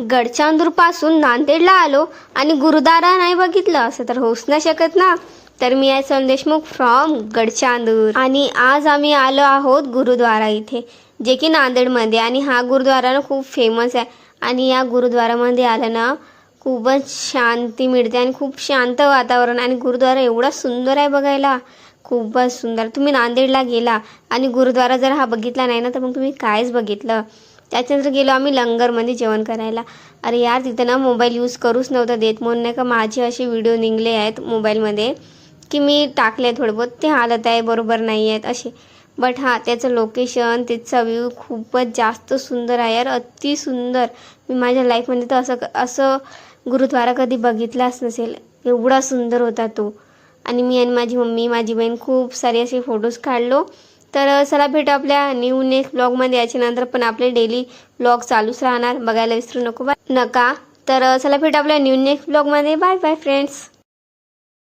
गडचांदूरपासून नांदेडला आलो आणि गुरुद्वारा नाही बघितलं असं तर होऊच नाही शकत ना. तर मी आहे सोनल देशमुख फ्रॉम गडचांदूर आणि आज आम्ही आलो आहोत गुरुद्वारा इथे, जे की नांदेडमध्ये. आणि हा गुरुद्वारा ना खूप फेमस आहे आणि या गुरुद्वारामध्ये आलं ना खूपच शांती मिळते आणि खूप शांत वातावरण. आणि गुरुद्वारा एवढा सुंदर आहे बघायला, खूपच सुंदर. तुम्ही नांदेडला गेला आणि गुरुद्वारा जर हा बघितला नाही ना तर मग तुम्ही कायच बघितलं. त्याच्यानंतर गेलो आम्ही लंगरमध्ये जेवण करायला. अरे यार तिथं ना मोबाईल यूज करूच नव्हतं देत, म्हणून नाही का माझे असे व्हिडिओ निघले आहेत मोबाईलमध्ये की मी टाकले थोडे बहुत, ते हालत आहे बरोबर नाही आहेत असे. बट हां, त्याचं लोकेशन, त्याचा व्ह्यू खूपच जास्त सुंदर आहे यार, अति सुंदर. मी माझ्या लाईफमध्ये तर असं गुरुद्वारा कधी बघितलाच नसेल, एवढा सुंदर होता तो. आणि मी आणि माझी मम्मी, माझी बहीण खूप सारे असे फोटोज काढलो. तर चला भेटू आपल्या न्यू नेक्स्ट ब्लॉगमध्ये. याच्यानंतर पण आपले डेली ब्लॉग चालूच राहणार, बघायला विसरू नका. तर चला भेटू आपल्या न्यू नेक्स्ट ब्लॉगमध्ये. Bye bye friends.